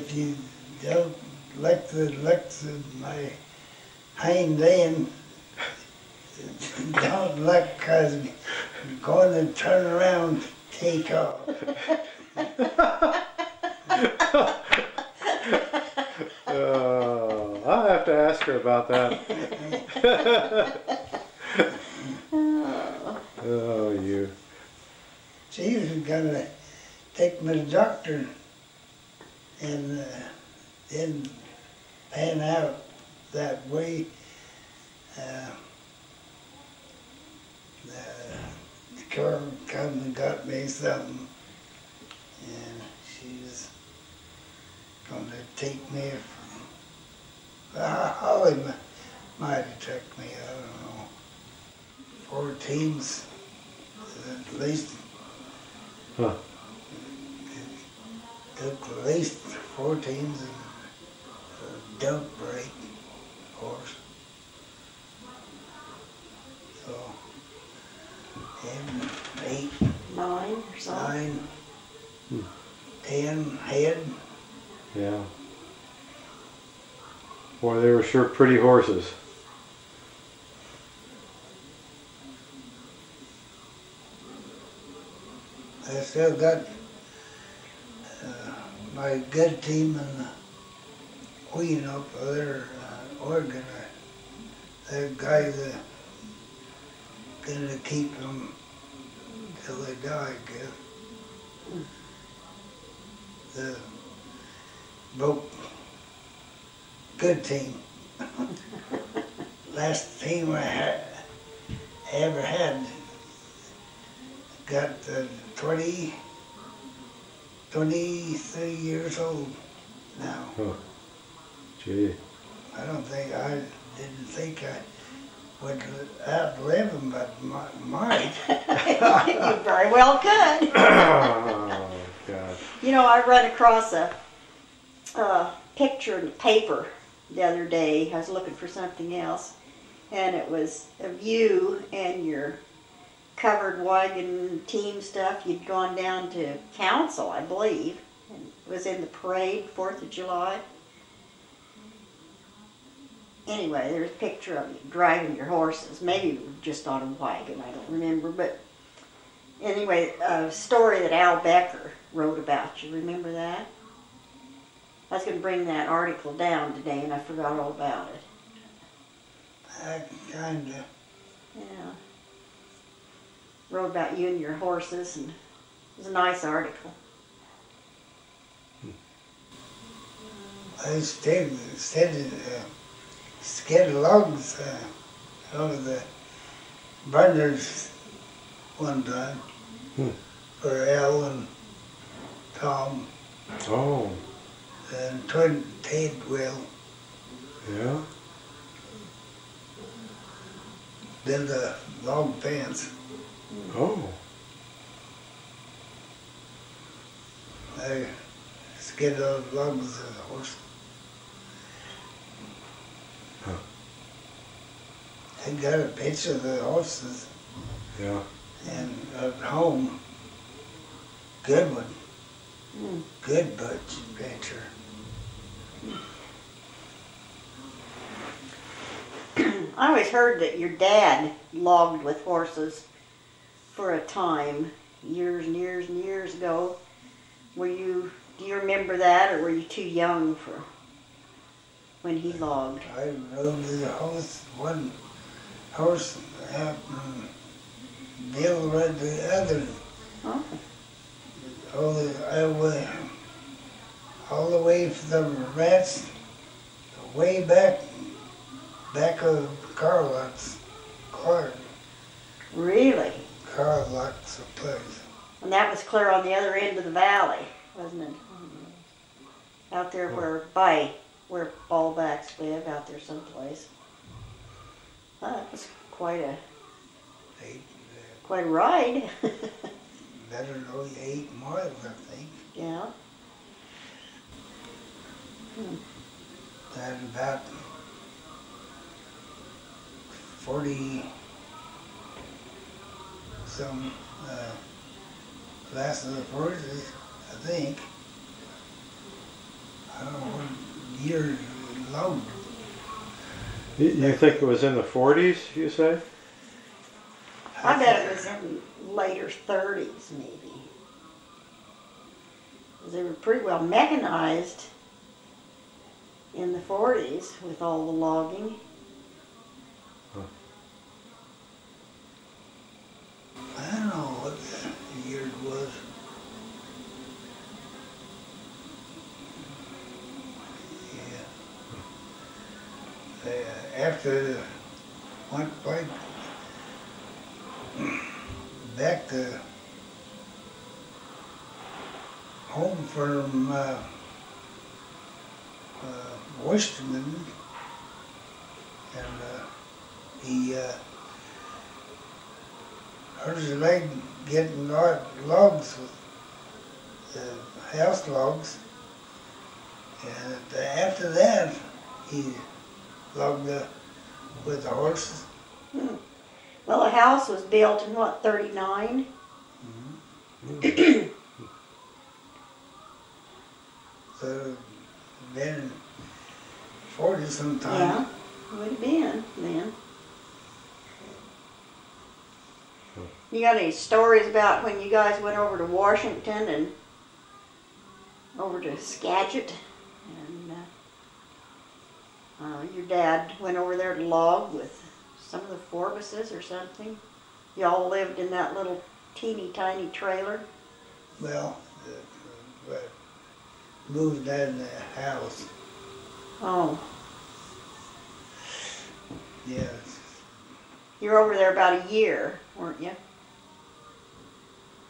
if you don't let my hind end, don't look, because I'm going to turn around, take off. I'll have to ask her about that. Oh, you. She was going to take me to the doctor and didn't pan out that way. The car come and got me something, and she was going to take me from Holly might have took me, I don't know, 4 teams at least. Huh. Took at least 4 teams and a dope break horse. So, and 8, 9 or so. 9, 10 head. Yeah. Boy, they were sure pretty horses. I still got my good team and the queen up there in Oregon. That guy's gonna keep them till they die, I guess. The broke good team. Last team I ever had got 23 years old now. Oh, gee. I didn't think I would outlive them, but might. You very well could. Oh, God. You know, I run across a picture in the paper the other day. I was looking for something else, and it was of you and your covered wagon team stuff. You'd gone down to council, I believe, and it was in the parade, 4th of July. Anyway, there's a picture of you driving your horses. Maybe you were just on a wagon, I don't remember. But anyway, a story that Al Becker wrote about you. Remember that? I was going to bring that article down today, and I forgot all about it. Kinda. Yeah. Wrote about you and your horses, and it was a nice article. I scared logs out of the burners one time for Al and Tom Oh, and Ted Will. yeah? Built a log fence. Oh. I scared those logs of the horse. Huh. I got a picture of the horses Yeah. and at home. Good one. Good butch picture. I always heard that your dad logged with horses for a time, years and years and years ago. Do you remember that, or were you too young for when he logged? I rode the horse, one horse out and Bill rode the other. Oh. All the way from the rats, way back of Carlock's Clark. Really? Carlock's place. And that was clear on the other end of the valley, wasn't it? Out there where ballbacks live, out there someplace. Oh, that was quite a ride. Better know 8 miles, I think. Yeah. That's about 40 some classes of horses, I think. I don't know what year it logged. You think it was in the 40s, you say? I bet it was in later 30s, maybe. 'Cause they were pretty well mechanized in the 40s with all the logging. I don't know what the year it was. Yeah. After went back to home from Washington, and he hurt his leg getting logs, house logs, and after that he logged with the horses. Well, the house was built in what, 39? Mm-hmm. So then 40 sometime. Yeah, would have been then. You got any stories about when you guys went over to Washington and over to Skagit? And your dad went over there to log with some of the Forbuses or something? Y'all lived in that little teeny tiny trailer? Well, moved out in the house. Oh. Yeah. You were over there about a year, weren't you? I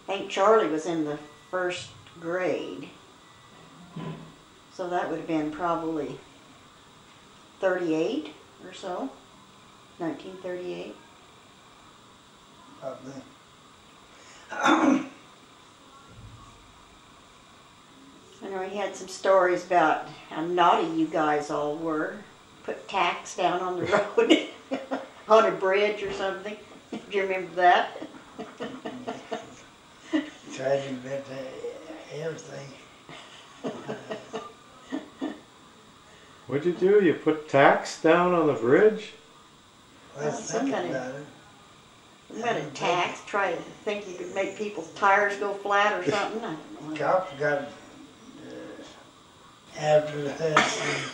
think Charlie was in the first grade. So that would have been probably 38 or so. 1938. Probably. I know he had some stories about how naughty you guys all were. Put tacks down on the road on a bridge or something. Do you remember that? Tried to invent everything. What'd you do? You put tacks down on the bridge? Well, Some think kind of- about it. Some kind of tax, try to think you could make people's tires go flat or something. I don't know. Cops got after that,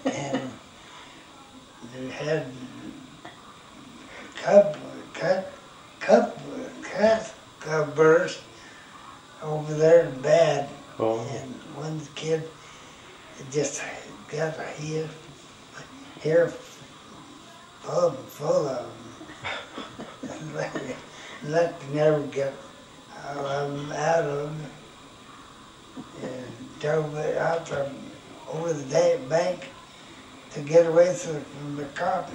and they had cupboards over there bad, Oh. and one kid just got hair full of them. Let never get out of them. And drove it out over the bank to get away from the cop.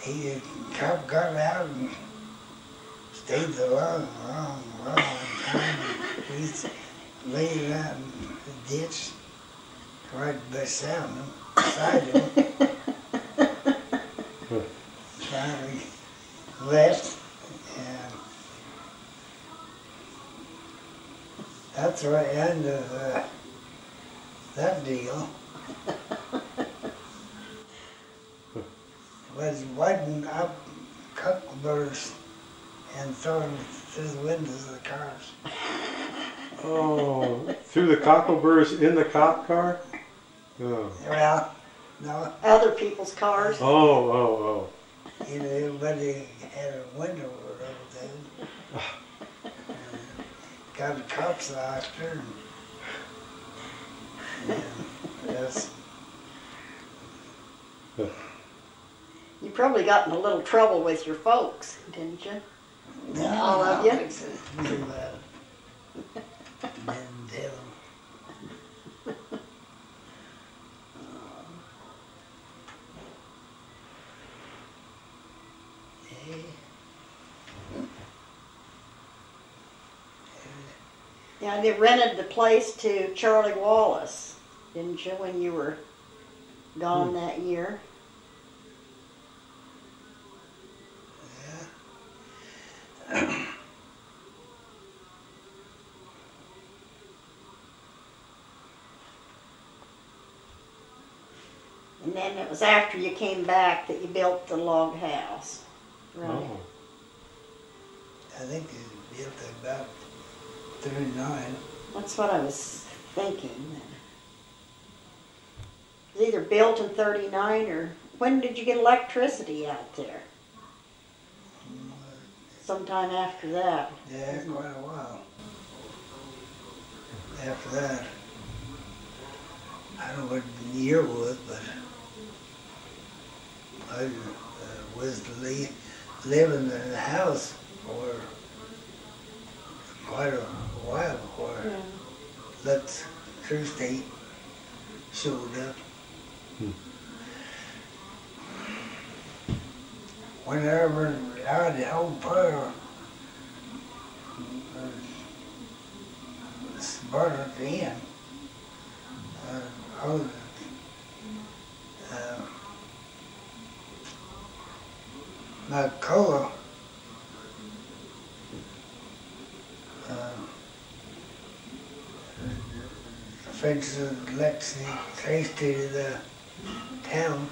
And the cop got out and stayed a long time. We lay around the ditch right beside him. Finally left, and that's the end of that deal. Was whiting up cucumbers and throwing them through the windows of the cars. Oh, threw the cockleburrs in the cop car? Oh. Well, no, Other people's cars. Oh. everybody had a window or everything. Got the cops after, and that's You probably got in a little trouble with your folks, didn't you? All of you? Didn't tell them. Yeah, they rented the place to Charlie Wallace, didn't you, when you were gone that year? And then it was after you came back that you built the log house. Right. Oh. I think it built about 39. That's what I was thinking. It was either built in 39 or when did you get electricity out there? Sometime after that. Yeah, quite a while. After that, I don't know what the year was, but I was living in the house for quite a while before electricity showed up. Whenever I had home power, burning at the end, I was my color fences electricity to the town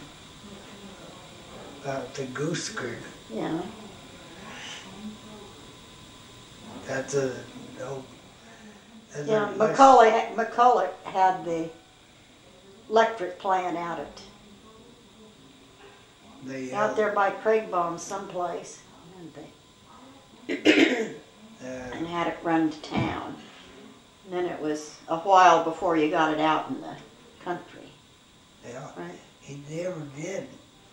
about the Goose Creek. Yeah. That's a no. Yeah, McCullough had the electric plant out out there by Craigbaum someplace, didn't they? And had it run to town. And then it was a while before you got it out in the country. Yeah, right? He never did.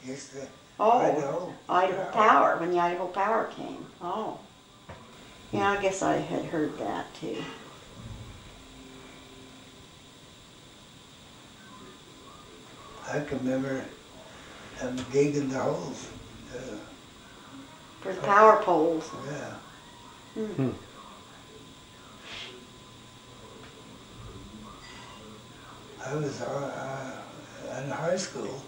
Just the Idaho Power, when the Idaho Power came. Oh. Yeah, I guess I had heard that too. I can remember digging the holes. For the power poles. Yeah. I was in high school.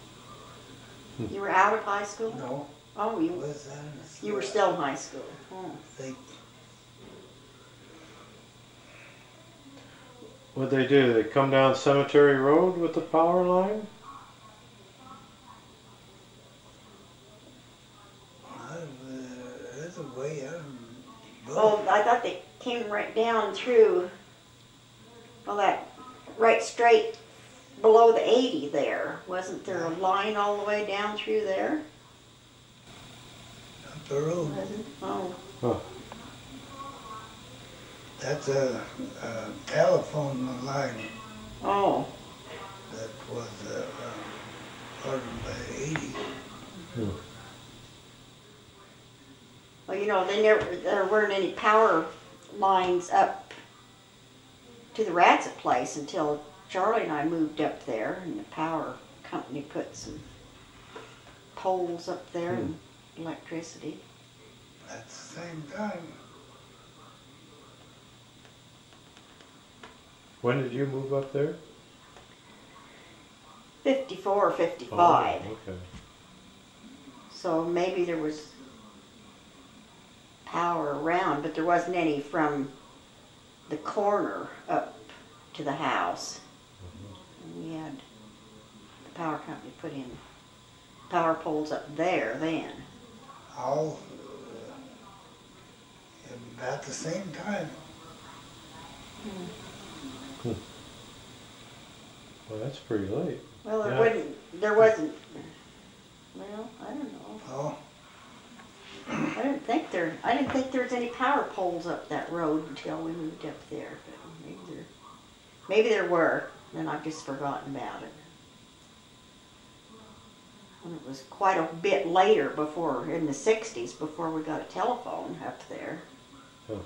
You were out of high school? No. Oh, you were still in high school. Oh. What'd they do? They come down Cemetery Road with the power line? There's a way out. Oh, I thought they came right down through, well, that right straight below the 80 there. Wasn't there a line all the way down through there? Up the road. Oh. Huh. That's a telephone line. Oh. That was part of the 80. Well, you know, there weren't any power lines up to the Ratzett place until Charlie and I moved up there, and the power company put some poles up there and electricity. At the same time. When did you move up there? 54 or 55. Oh, okay. So maybe there was power around, but there wasn't any from the corner up to the house. And we had the power company put in power poles up there then. All about the same time. Well, that's pretty late. Well, there wasn't, well, I don't know. Oh. I didn't think there was any power poles up that road until we moved up there, but maybe there were, and I've just forgotten about it. And it was quite a bit later in the 60s, before we got a telephone up there. Huh.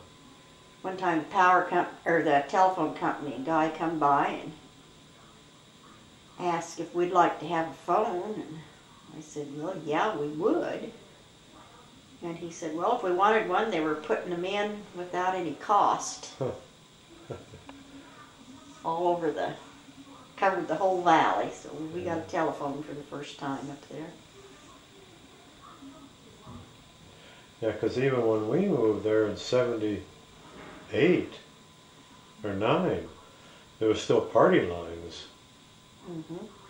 One time the telephone company guy come by and asked if we'd like to have a phone, and I said, well, yeah, we would. And he said, well, if we wanted one, they were putting them in without any cost. Huh. All over covered the whole valley, so we got a telephone for the first time up there. Yeah, because even when we moved there in 78 or 9, there was still party lines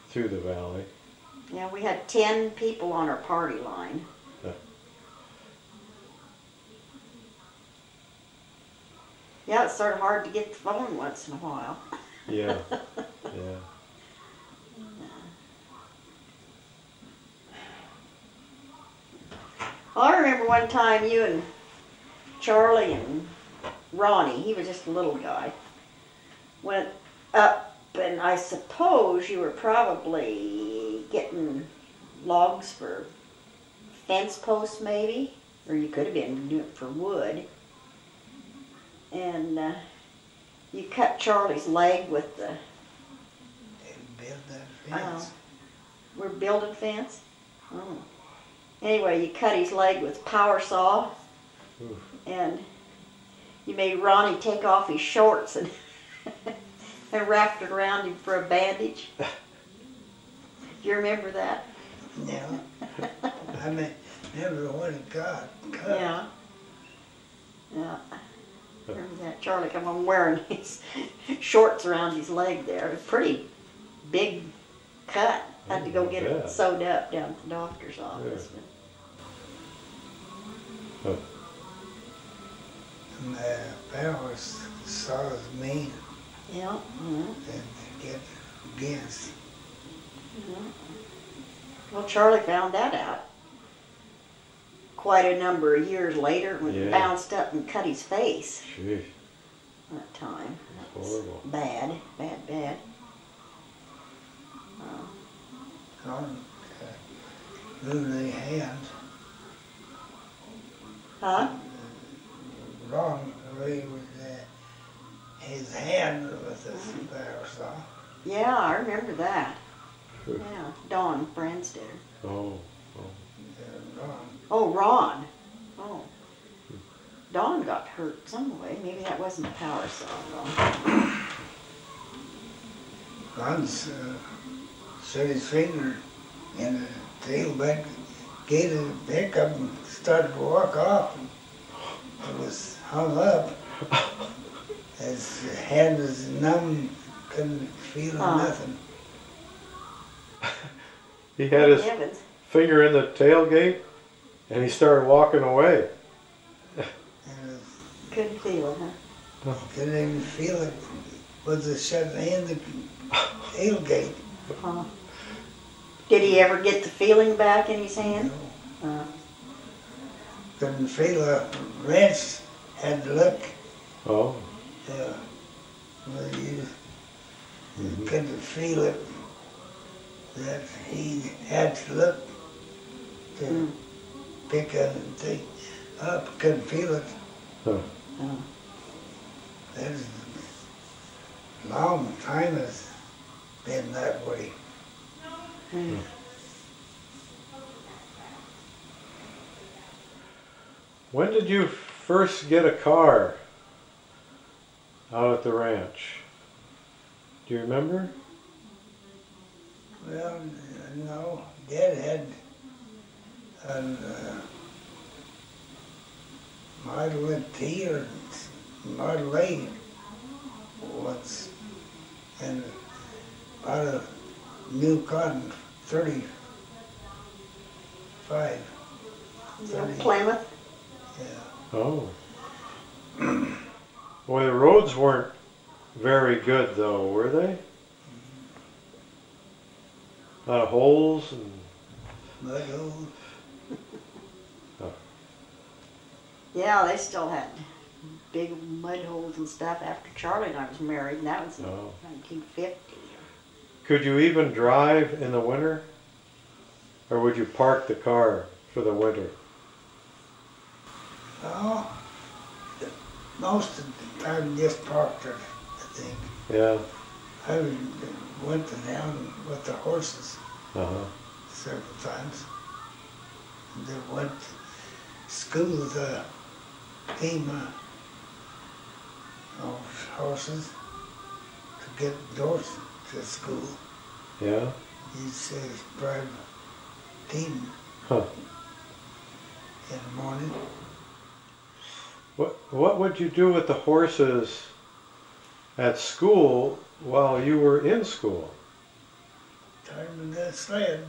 through the valley. Yeah, we had 10 people on our party line. Yeah. Yeah, it's sort of hard to get the phone once in a while. Yeah. Yeah. Well, I remember one time you and Charlie and Ronnie, he was just a little guy, went up, and I suppose you were probably getting logs for fence posts maybe, or you could have been doing it for wood. And you cut Charlie's leg with the... They built that fence. We're building fence? Oh. Anyway, you cut his leg with power saw. Oof. And you made Ronnie take off his shorts and, and wrapped it around him for a bandage. Do you remember that? Yeah. I mean, never when it got cut. Yeah. Yeah. Remember that? Charlie come home wearing his shorts around his leg there. A pretty big cut. Had to go get it sewed up down at the doctor's office. Yeah. And the powers saw as me Yeah. and get against. Well, Charlie found that out quite a number of years later when he bounced up and cut his face. Gee. That time. That was Horrible. bad. Bad. On losing hand. Huh? Wrong way with his hand with the power saw. Yeah, I remember that. Yeah, Don Branstetter. Oh. Wrong. Oh, Ron. Oh. Don got hurt some way. Maybe that wasn't a power saw. Ron's shut his finger in the tailback, gave a hiccup and started to walk off. And it was hung up. His hand was numb, couldn't feel nothing. He had his Heavens. finger in the tailgate, and he started walking away. And Couldn't feel it, huh? couldn't even feel it. Was a shut in the tailgate. Did he ever get the feeling back in his hand? Couldn't feel a wrench. Had to look. Oh. Yeah. Well, you couldn't feel it. That he had to look to pick up and take up. Couldn't feel it. Huh. That was a long time has been that way. When did you first get a car out at the ranch? Do you remember? Well, no, Dad had a Model T or Model A once, and bought a new car in 35. Plymouth? Yeah. Oh. Boy, the roads weren't very good though, were they? A lot of holes and... Mud hole. Oh. Yeah, they still had big mud holes and stuff after Charlie and I was married, and that was in 1950. Could you even drive in the winter? Or would you park the car for the winter? Oh, most of the time just parked her, I think. Yeah. I went down with the horses Uh-huh. several times. And they went to school, came horses to get doors to school. Yeah? He says private team Huh. in the morning. What would you do with the horses at school while you were in school? Tied them in that sled.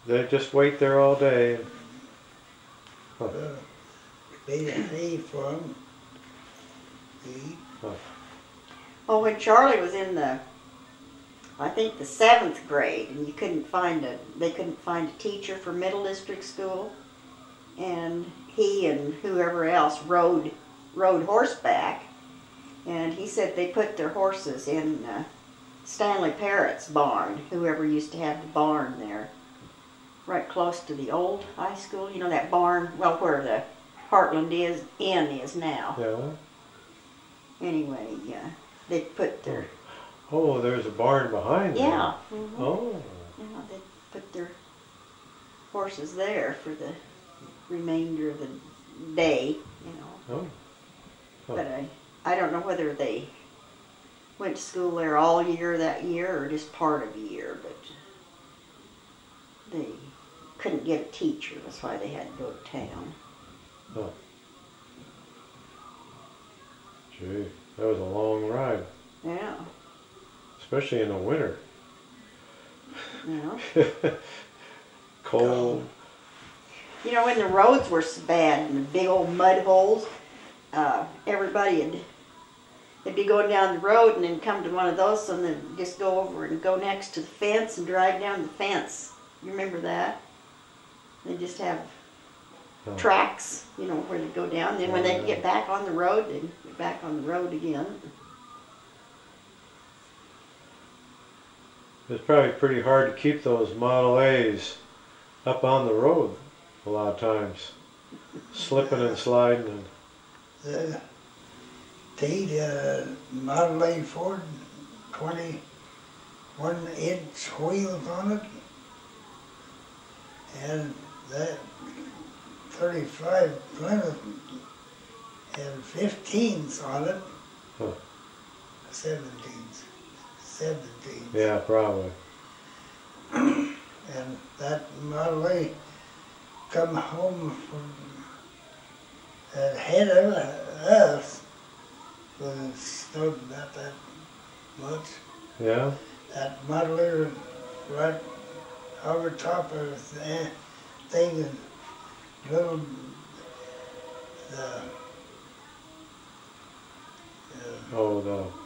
They just wait there all day. Huh. Made a hay for them to eat. Huh. Well, when Charlie was in I think the 7th grade, and they couldn't find a teacher for middle district school, and he and whoever else rode horseback, and he said they put their horses in Stanley Parrott's barn, whoever used to have the barn there, right close to the old high school. You know that barn, well, where the Heartland Inn is now. Yeah. Anyway, they put their... Oh, there's a barn behind them. Yeah. Mm-hmm. Oh. Yeah, they put their horses there for the remainder of the day, you know. Oh. Huh. But I don't know whether they went to school there all year that year or just part of the year, but they couldn't get a teacher. That's why they had to go to town. Oh. Gee, that was a long ride. Yeah. Especially in the winter. Yeah. Cold. You know, when the roads were so bad and the big old mud holes, they'd be going down the road and then come to one of those and then just go over and go next to the fence and drive down the fence. You remember that? They just have tracks, you know, where they go down. Then when they get back on the road, they get back on the road again. It's probably pretty hard to keep those Model A's up on the road a lot of times. Slipping and sliding. They had a Model A Ford, 21-inch wheels on it, and that 35 Plymouth had 15s on it, Huh. 17s. Yeah, probably. And that Model A come home from ahead of us, but it snowed about that much. Yeah? That Model A was right over top of the thing, and little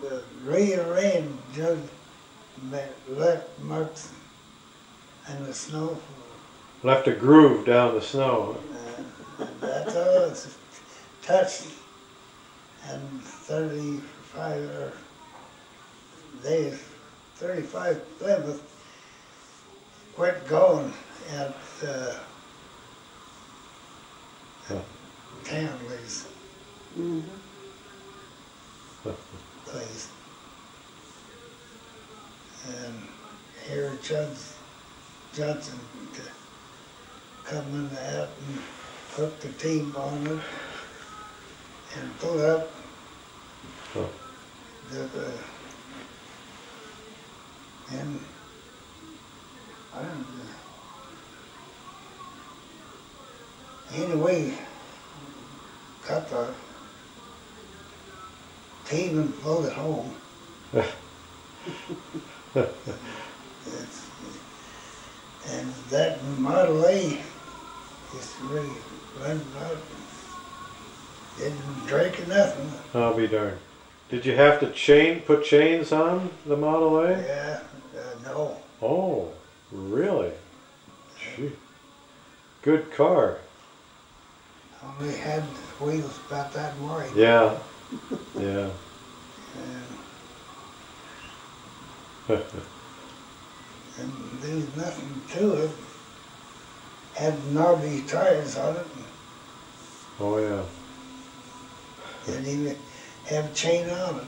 the rear end just left marks in the snow. Left a groove down the snow. That's all it's touched. And 35 Plymouth quit going at Townley's place. And Harry Johnson come in out and put the team on it and pull up and I don't know. Anyway, got the team and pulled it home. And that Model A just really run out. Didn't drink or nothing. I'll be darned. Did you have to put chains on the Model A? Yeah, no. Oh, really? Gee. Good car. Only had wheels about that wide. Yeah. Yeah. And there's nothing to it. Had knobby tires on it. Oh, yeah. Didn't even have a chain on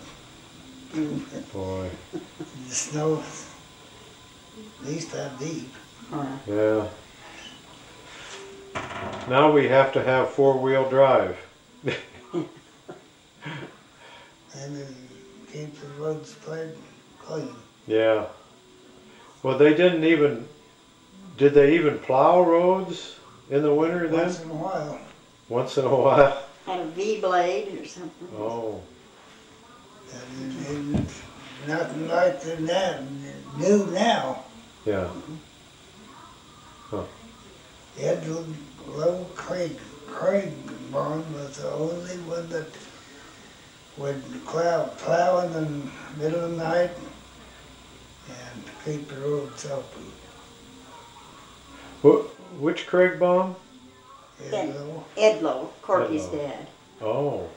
it. Boy. The snow, at least that deep. Yeah. Now we have to have four-wheel drive. And it keeps the roads clean. Yeah. Well, did they even plow roads in the winter then? Once in a while. Once in a while? Had a V-blade or something. Oh. And nothing like that new now. Yeah. Huh. Low Craig barn was the only one that would plow in the middle of the night and keep the roads open. Which Craig bomb? Edlow, Corky's Edlow. dad. Oh.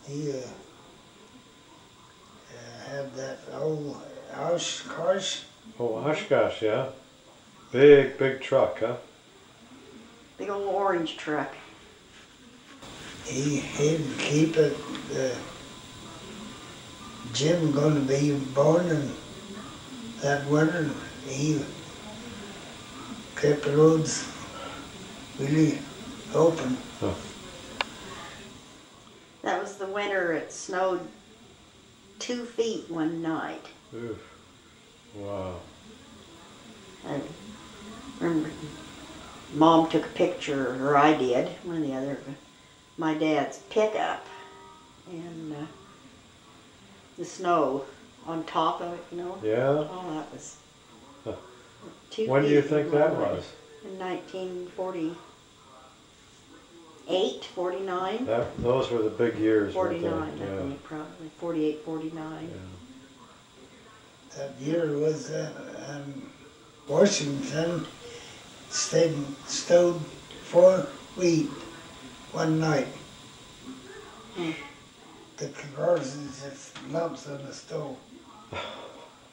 He had that old Oshkosh. Oh, Oshkosh, yeah. Big truck, huh? Big old orange truck. He'd keep it. Jim going to be born in that winter. He kept the roads really open. Huh. That was the winter it snowed 2 feet one night. Oof. Wow. I remember Mom took a picture, or I did, one or the other, of my dad's pickup and the snow on top of it, you know. Yeah. Oh, that was Huh. 2 When do you feet think one that night. was? In 1948, 49. Those were the big years, 49, weren't they? I think, probably. 48, 49. Yeah. That year was Washington snowed 4 feet one night. Hmm. The cars just lumps on the stove.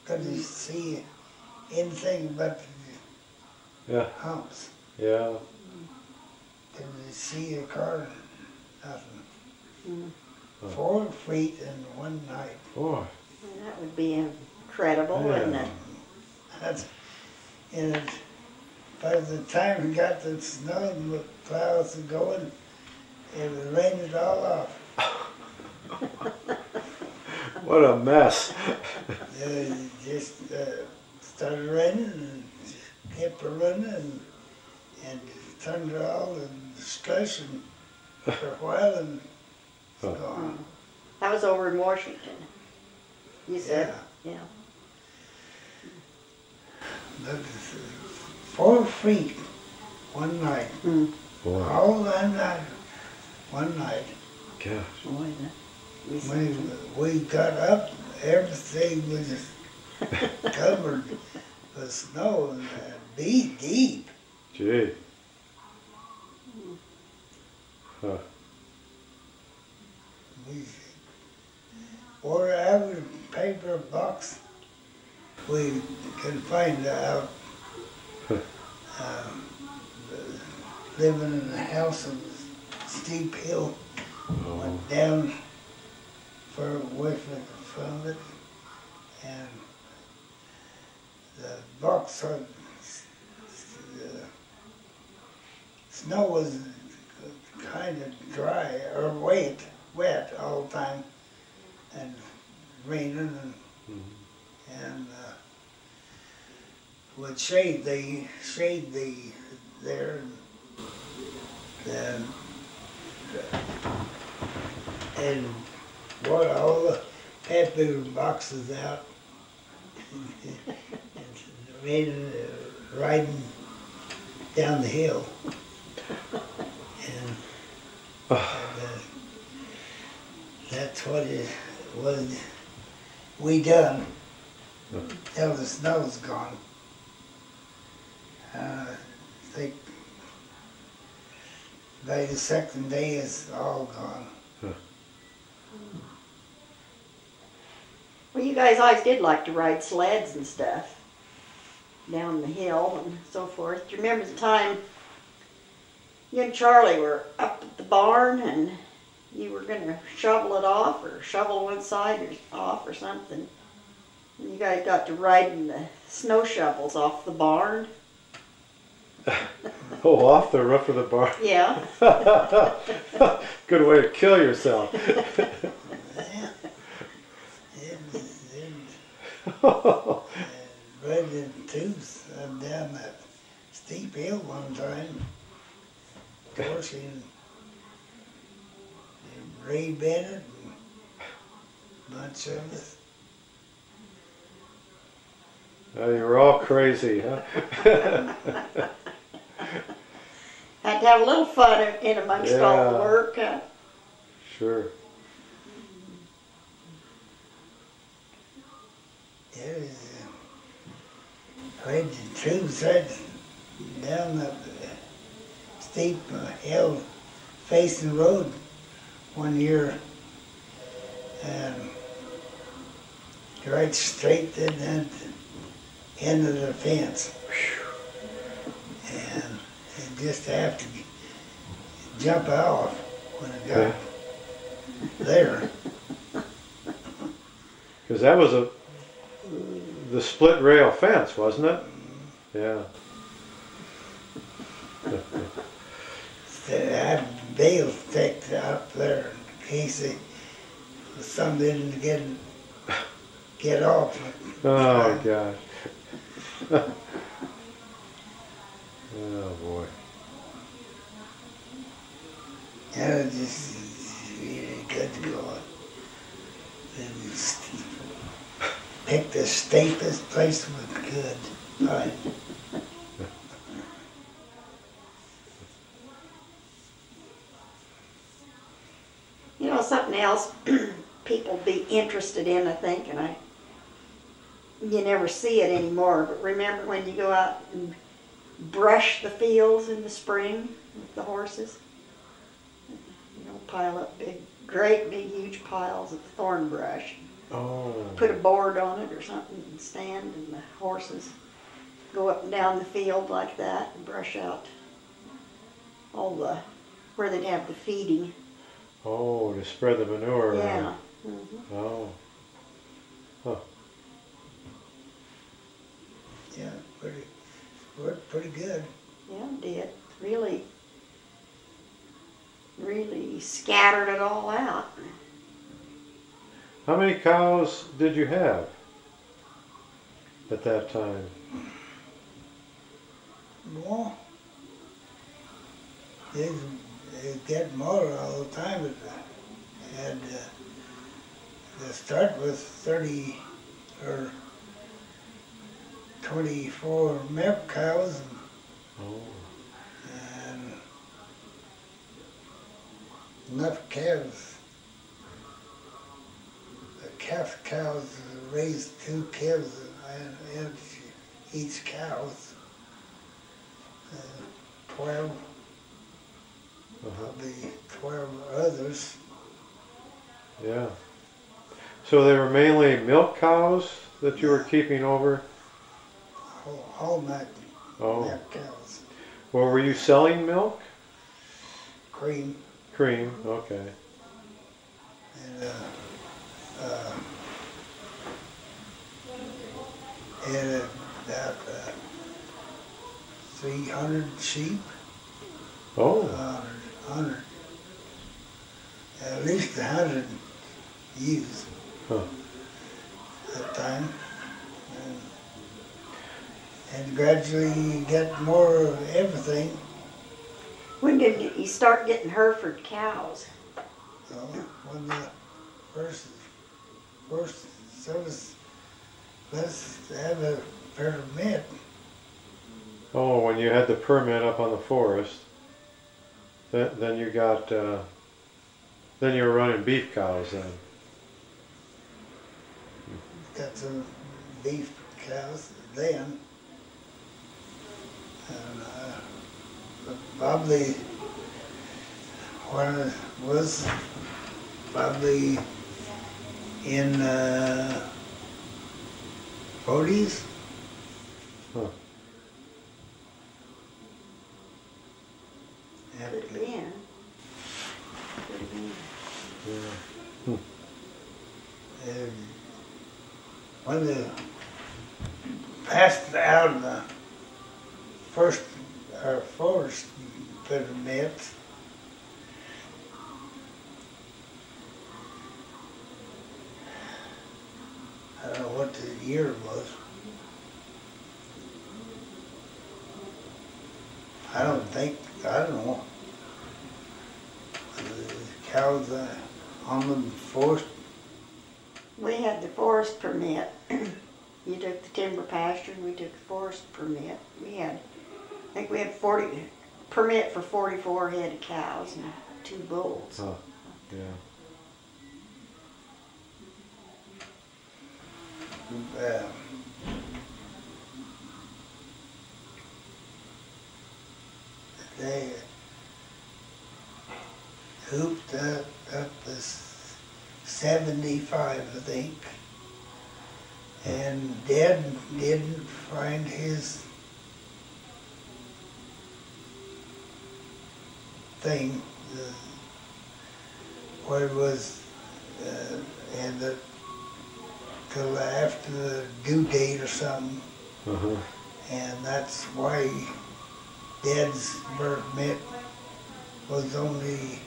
Couldn't see anything but Yeah. humps. Yeah. Couldn't see a car, nothing. Mm. 4 feet in one night. Boy. That would be incredible, wouldn't it? That's, and by the time we got the snow and the clouds going, it would rain it all off. What a mess. It just started raining and kept running and turned it all and slushing for a while and it's gone. That was over in Washington. You said? Yeah. But 4 feet one night. Mm. Boy. All that night, one night. Gosh. Boy, When we got up, everything was covered with snow and deep. Gee. Huh. We wore every paper box we could find out. Living in a house on a steep hill, went down far away from it, and the box had, snow was kind of dry or wet all the time, and raining and would shade the there and brought all the paper boxes out and riding down the hill and that's what it was we done till the snow's gone. I think by the second day it's all gone. Well, you guys always did like to ride sleds and stuff down the hill and so forth. Do you remember the time you and Charlie were up at the barn and you were going to shovel it off or shovel one side or off or something? And you guys got to riding the snow shovels off the barn? Oh, off the roof of the barn. Yeah. Good way to kill yourself. Right in tooth down that steep hill one time. Dorsey and Ray Bennett and bunch of us. You were all crazy, huh? Had to have a little fun in amongst all the Yeah. work. Huh? Sure. It was, played the troops right down the steep hill facing the road one year, and right straight to the end of the fence. And you just have to jump off when it got there. Because that was the split rail fence, wasn't it? Yeah. So I had bales stacked up there in case some didn't get off. Oh gosh. Oh boy. Yeah, it was just really good to go on. And picked the steepest place we could find. You know, something else people be interested in, I think, and you never see it anymore, but remember when you go out and brush the fields in the spring with the horses? You know, pile up great big huge piles of thorn brush. Oh. Put a board on it or something and stand, and the horses go up and down the field like that and brush out all where they'd have the feeding. Oh, to spread the manure Yeah. around. Mm-hmm. Oh. Huh. Yeah, worked pretty good. Yeah, it did. Really scattered it all out. How many cows did you have at that time? Well, they get more all the time, but had to start with 30 or 24 milk cows Oh. and enough calves. The calf cows raised 2 calves and each cow. 12, probably 12 others. Yeah. So they were mainly milk cows that you were keeping over? All milk Oh. cows. Well, were you selling milk? Cream. Cream, okay. And had about 300 sheep. Oh. 100. At least 100 ewes Huh. at the time. And gradually you get more of everything. When did you start getting Hereford cows? So when the first service, let's have a permit. Oh, when you had the permit up on the forest, then you got, then you were running beef cows then. Got some beef cows then. And probably when it was probably in 40s. Huh. Could have been. Could have been. Yeah. And when they passed out the first permit, I don't know what the year was. I don't know. The cows on the forest We had the forest permit. You took the timber pasture and we took the forest permit. I think we had 40 permit for 44 head of cows and 2 bulls. Huh. Yeah. They hooped up this 75, I think, and Dad didn't find his thing, where it was, and till after the due date or something, and that's why Dad's permit was only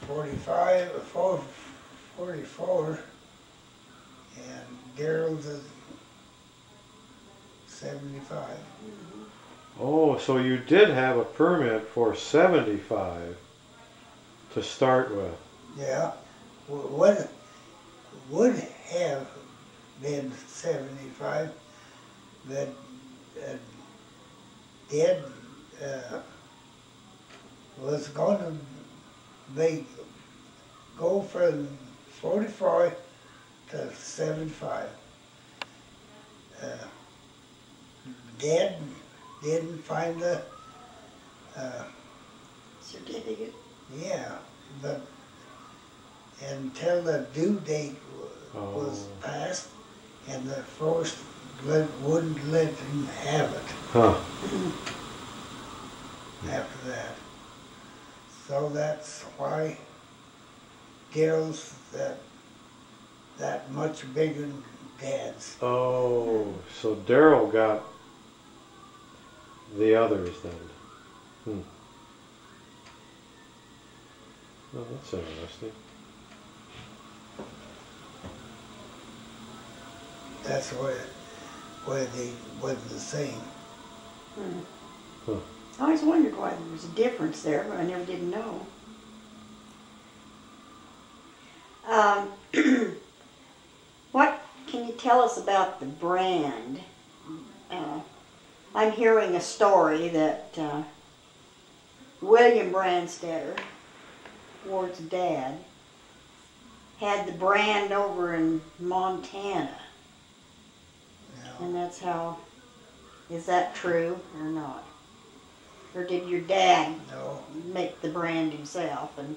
44, and Daryl's is 75. Oh, so you did have a permit for 75 to start with. Yeah, what would have been 75, but Dad was going to go from 44 to 75. Dad didn't find the Certificate? yeah, but until the due date was passed, and the forest wouldn't let him have it. Huh. After that. So that's why Daryl's that much bigger than Dad's. Oh, so Daryl got the others then. Oh, that's interesting. That's where they wasn't the same. Huh. I always wondered why there was a difference there, but I never did know. What can you tell us about the brand? I'm hearing a story that William Branstetter, Ward's dad, had the brand over in Montana. No. And that's how, is that true or not? Or did your dad No. make the brand himself and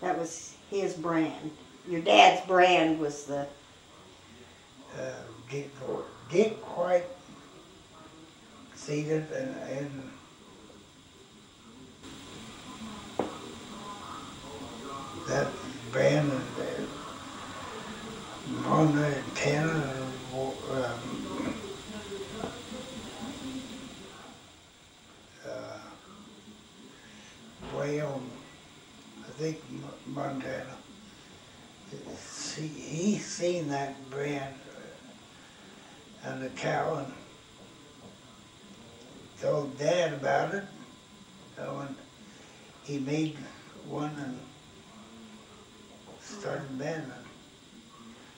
that was his brand? Your dad's brand was the... Didn't quite see it, and that brand on the antenna, way on, I think, Montana. He seen that brand on the cow and told Dad about it. So when he made one and started bending.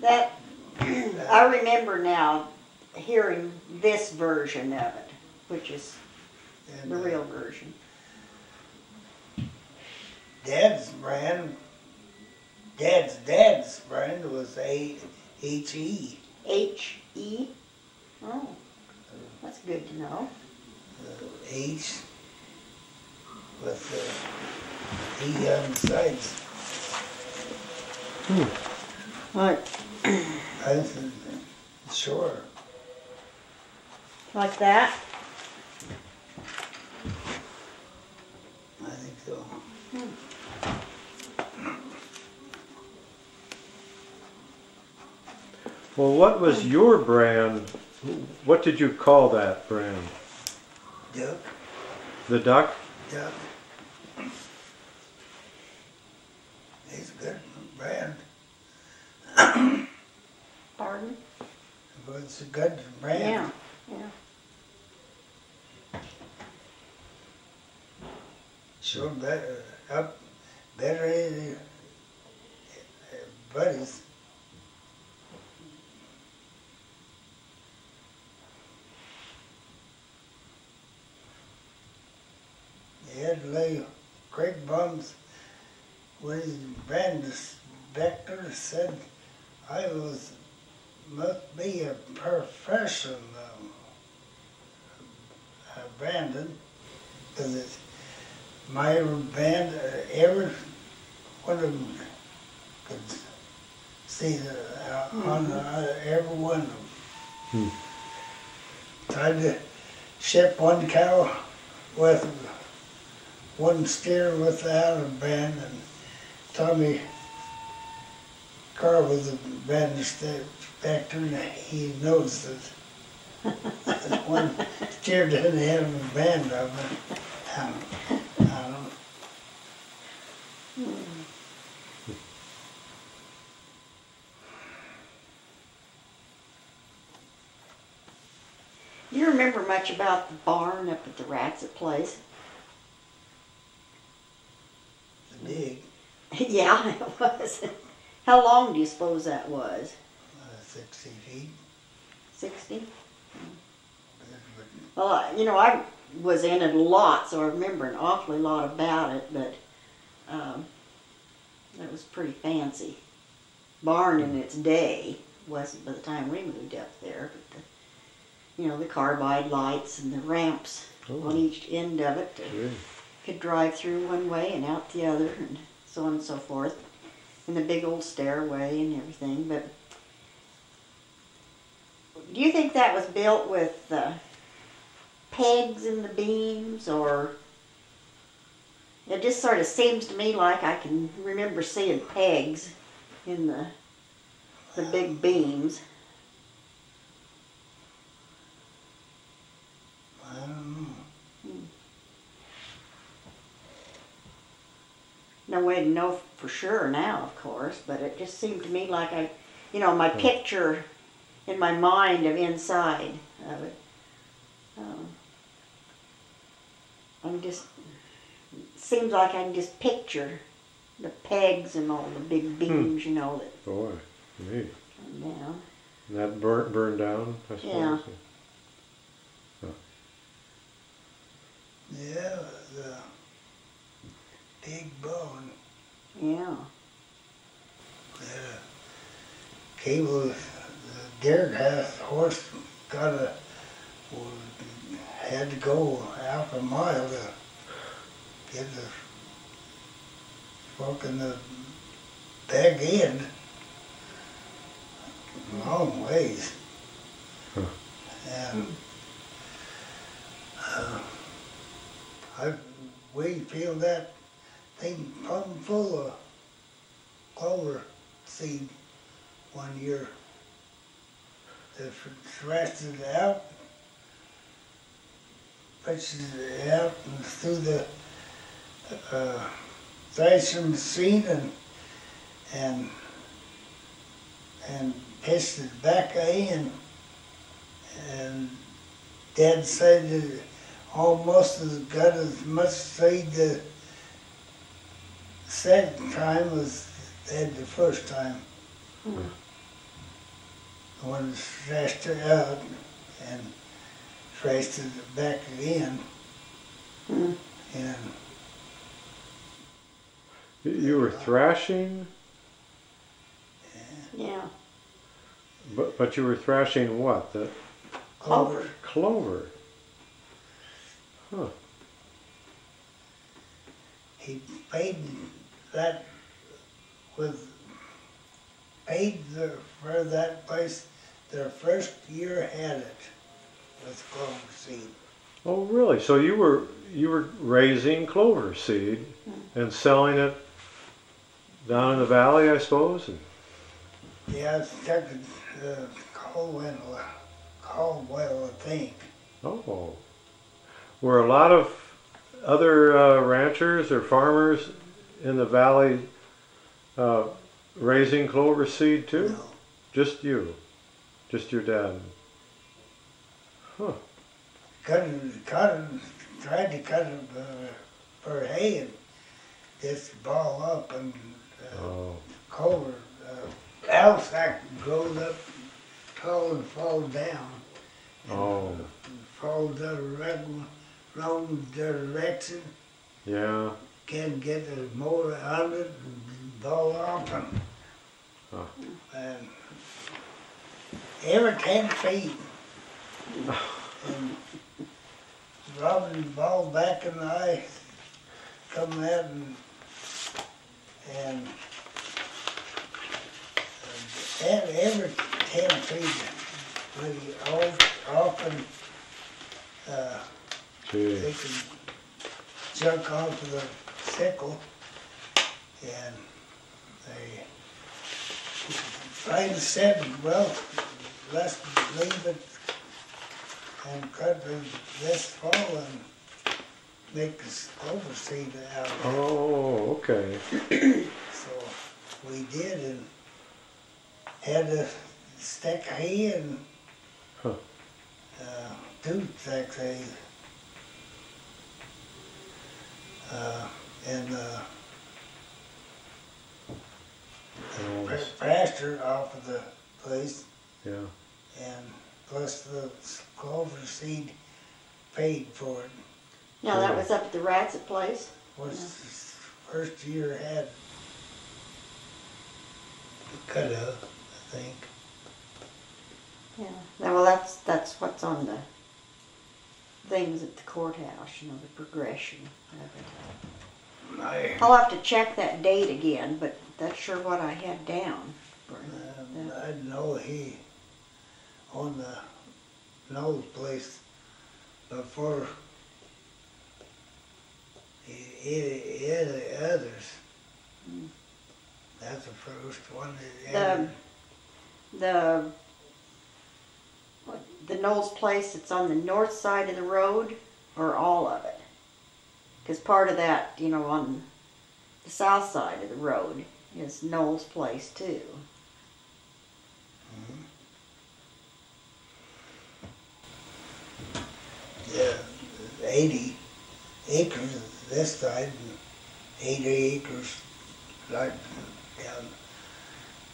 That, I remember now hearing this version of it, which is And, the real version. Dad's brand was H-E. H-E? Oh, that's good to know. The H with the E on the sides. Like, I said, sure. like that? I think so. Well, what was your brand? What did you call that brand? Duck. The duck? Duck. It's a good brand. Pardon? But it's a good brand. Yeah, yeah. Sure better than buddies. I must be a professional bandit, because my band, every one of them could see on every one of them. Tried to ship one cow with one steer without a band, and Tommy Carr was a band inspector, and he noticed that one steer didn't have a band of it. I don't know. Do you remember much about the barn up at the Ratsit place? The dig, Yeah, it was. How long do you suppose that was? 60 feet. 60? Well, I was in it a lot, so I remember an awfully lot about it, but it was pretty fancy. Barn in its day wasn't by the time we moved up there, but the carbide lights and the ramps on each end of it. Could drive through one way and out the other, and so on and so forth. And the big old stairway and everything. But do you think that was built with pegs in the beams, or it just sort of seems to me like I can remember seeing pegs in the big beams. I don't know. No way to know for sure now, of course, but it just seemed to me like my picture in my mind of inside of it. Seems like I can just picture the pegs and all the big beams, that Boy, neat. come down. And that burned down, I suppose. Yeah. Yeah, it was a big bone. Yeah. Cable, the deer house horse had to go half a mile to get the fork in the back end. Long ways. And we filled that thing plumb full of clover seed one year. They thrashed it out, fetched it out and through the thrashing machine and pitched it back in, and Dad said that almost got as much seed the second time as they had the first time. When they thrashed it out and thrashed it back again. And You were thrashing, Yeah. but you were thrashing what? The clover. clover. Huh. He paid that for that place their first year had it with clover seed. Oh, really? So you were raising clover seed and selling it down in the valley, I suppose? Yeah, it's stuck in Caldwell, I think. Oh. Were a lot of other ranchers or farmers in the valley raising clover seed too? No. Just you? Just your dad? Huh. Tried to cut it for hay and just ball up and clover. Alsac grows up tall and falls down. And falls the wrong direction. Yeah. Can't get the mower on it and ball off and Oh. And every 10 feet. And robbing the ball back in the eye, coming out and every 10 feet, we often they could junk off of the sickle, and they finally said, well, let's leave it and cut this fall and make this clover seed out of it. Oh, okay. So we did, and had a stack of hay and two stacks of hay. And pasture off of the place. Yeah. And plus the clover seed paid for it. Now that was up at the Ratzett place? Was the first year I had cut up, I think. Yeah. Now, well, that's what's on the things at the courthouse, you know, the progression of it. I'll have to check that date again, but that's sure what I had down. I know he on the Knowles place before he had the others. That's the first one that the Knowles place that's on the north side of the road, or all of it? Because part of that, you know, on the south side of the road is Knowles place too. Yeah, 80 acres this side and 80 acres right down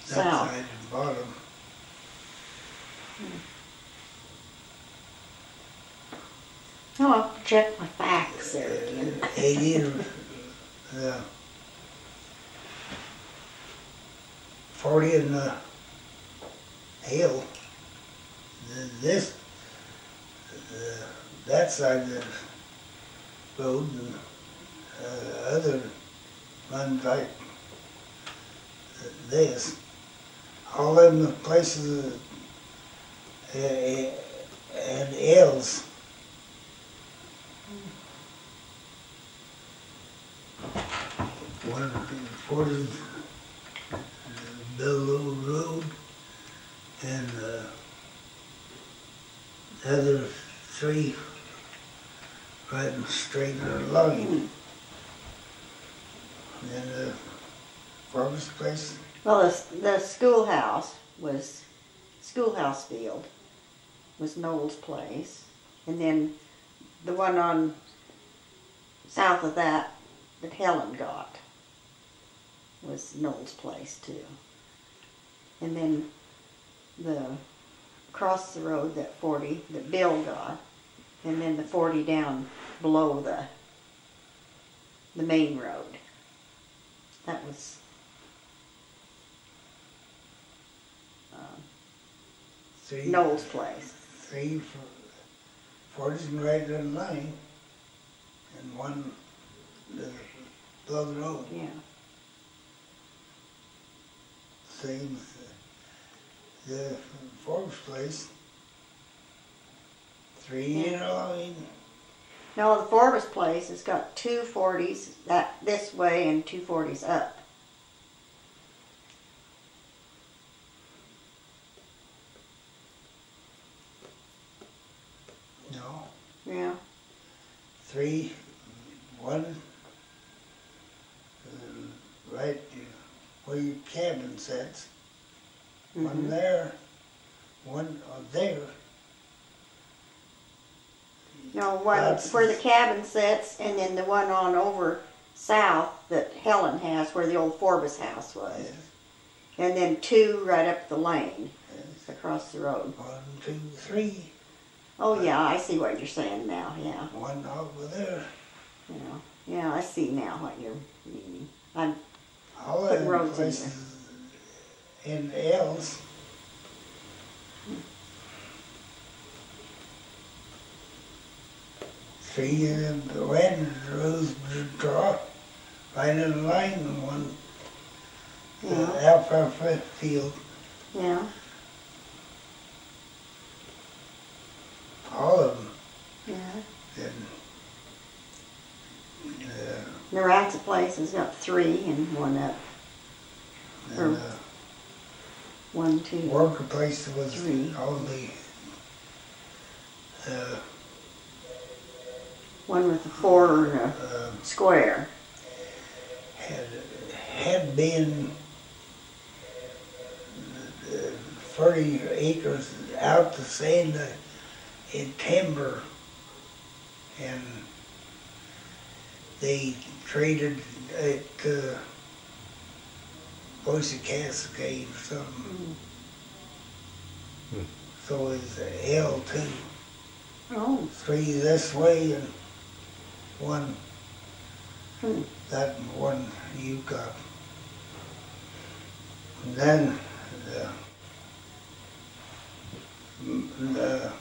that South. side and bottom. I'll have to check my facts there again. 80 40 in the hill. That side of the road, and other ones like this, all in the places and hills. One for the Bellow Road, and the other three riding straight in a line. And the farmer's place. Well, the schoolhouse field was Knowles place, and then the one on south of that Helen got was Knowles place too. And then across the road, that 40 that Bill got, and then the 40 down below the main road. That was Knowles place. 3 40s right in line, and one below the road. Yeah. Same the Forbes place. 3 in a line. No, the Forbes place has got 2 40s this way and 2 40s up. No. Yeah. 3, 1, right where your cabin sits. One there, one there. No, one where the cabin sits, and then the one on over south that Helen has, where the old Forbes house was. Yes. And then 2 right up the lane, Yes. across the road. 1, 2, 3. Oh yeah, I see what you're saying now. Yeah. One over there. Yeah, I see now what you're meaning. I'm All putting them roads in places and else. See, the wind rose draw right in line in one alfalfa field. Yeah. All of them. Yeah. And, The Rats place has got 3 and 1 up. and 1, 2. worker place was 3. only 1 with a 4 and a square. had been 30 acres out to sand in timber, and they traded at Voice of Cascade or something. So it's L2. Oh. 3 this way and 1 that and 1 you got. And then the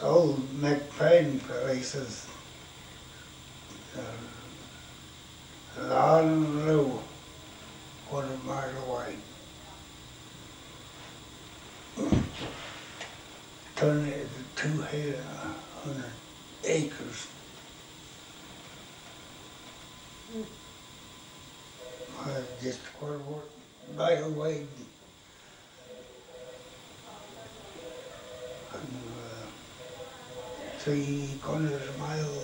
old McFadden places on low, 1 mile away. Turn it to 200 acres. Just quarter mile away. And, 3/4 mile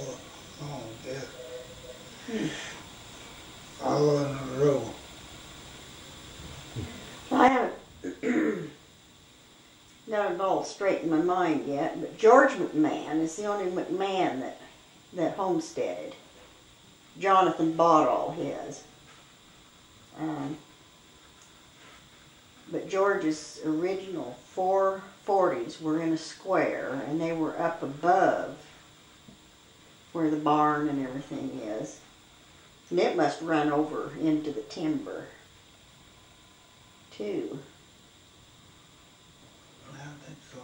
long, yeah. All in a row. I haven't got it all straight in my mind yet, but George McMahon is the only McMahon that homesteaded. Jonathan bought all his. But George's original 440s were in a square, and they were up above where the barn and everything is. And it must run over into the timber, too. I think so.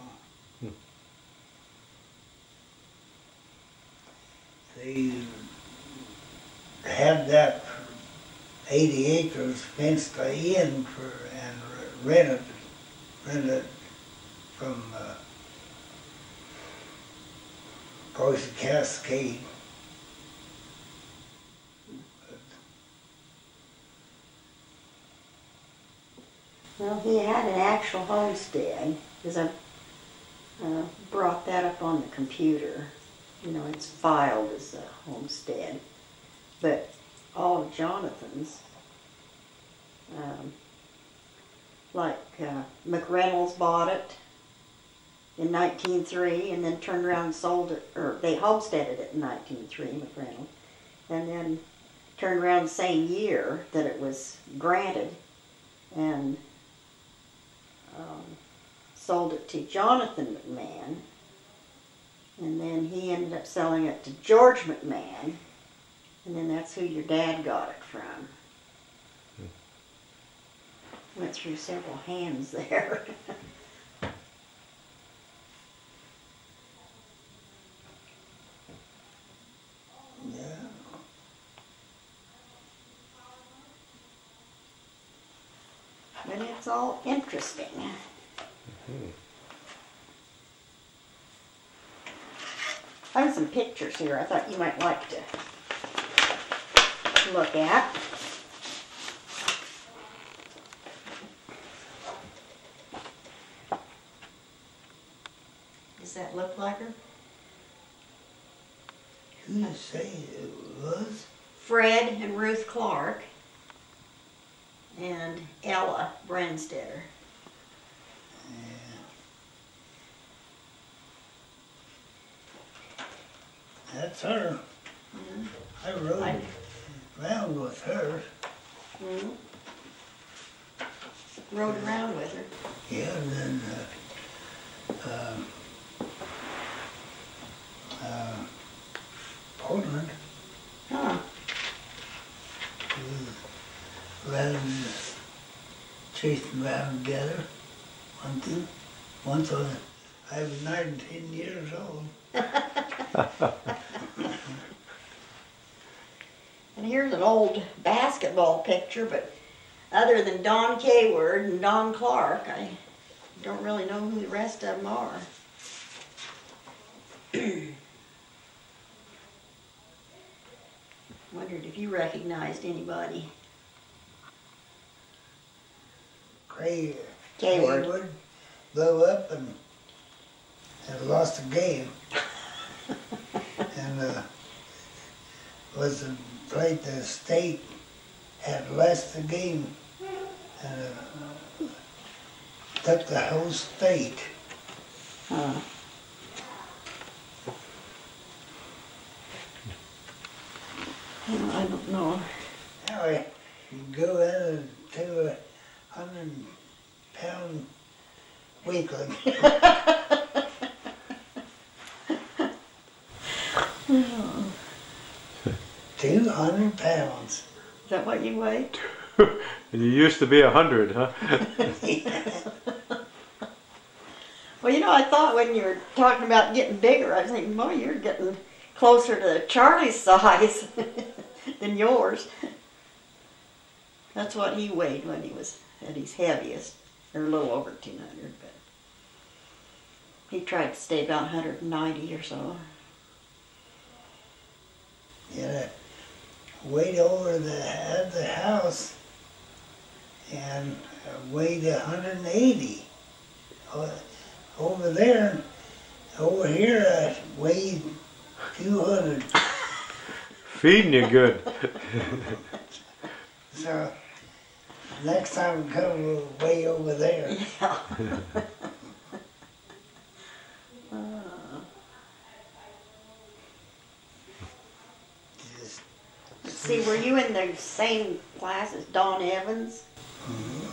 They had that 80 acres fenced in for and rented from Voice of Cascade. Well, he had an actual homestead, because I brought that up on the computer. You know, it's filed as a homestead. But all of Jonathan's, like McReynolds bought it in 1903 and then turned around and sold it, or they homesteaded it in 1903, McReynolds, and then turned around the same year that it was granted and sold it to Jonathan McMahon, and then he ended up selling it to George McMahon, and then that's who your dad got it from. Went through several hands there. Yeah. But it's all interesting. I have some pictures here I thought you might like to look at. Does that look like her? Who you say it was? Fred and Ruth Clark and Ella Branstetter. That's her. I rode around with her. Rode around with her. Yeah, and then Portland. Huh. Around chasing around together. Once I was 19 years old. And here's an old basketball picture, but other than Don Kayward and Don Clark, I don't really know who the rest of them are. Wondered if you recognized anybody. Kayward blew up and lost a game. And played the state, had lost the game, and took the whole state. Huh. I don't know. Now you go into a 100-pound weakling. 200 pounds. Is that what you weigh? And you used to be 100, huh? Well, you know, I thought when you were talking about getting bigger, I was thinking, well, you're getting closer to Charlie's size than yours. That's what he weighed when he was at his heaviest, or a little over 200, but he tried to stay about 190 or so. Yeah, weighed over the house and weighed 180. Over there, over here I weighed 200. Feeding you good. So next time we come, we'll weigh over there. Yeah. See, were you in the same class as Don Evans? Mm-hmm.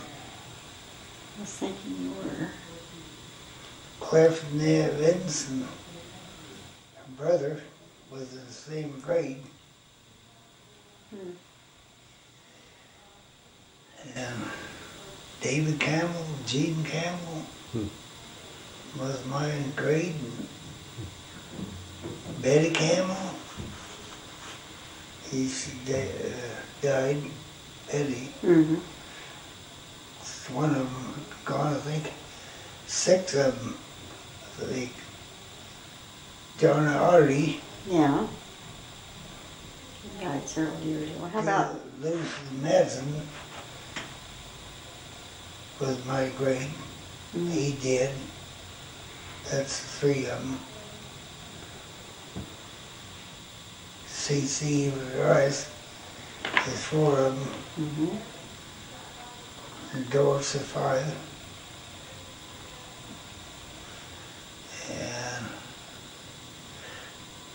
I was thinking you were. Cliff and Evans and her brother was in the same grade. And David Campbell, Gene Campbell was my grade. And Betty Campbell, she died. Betty. Mm-hmm. One of them gone, I think. 6 of them, I think. John Artie. Yeah. He died several years ago. How about Lucy Madsen was my grade. He did. That's 3 of them. C.C. Rice is 4 of them. And Doris is 5. And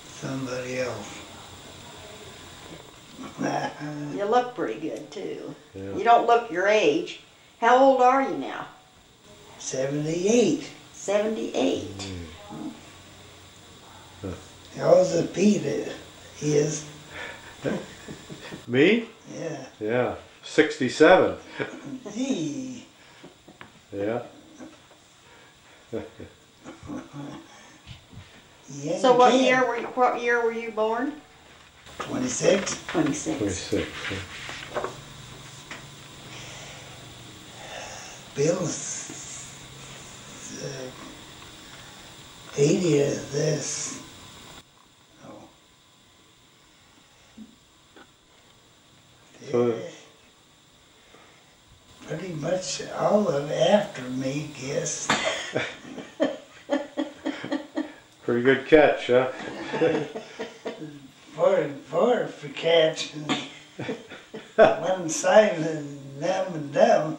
somebody else. you look pretty good too. Yeah. You don't look your age. How old are you now? 78. 78. How's the Pete is? Me? Yeah. Yeah. 67. Gee. Yeah. Yeah, So you what can. year were you born? 26. 26. 26. Yeah. Bill's 80 of this. Oh. So- Yeah. Pretty much all of after me, guess. Pretty good catch, huh? For catch. One side and them and them.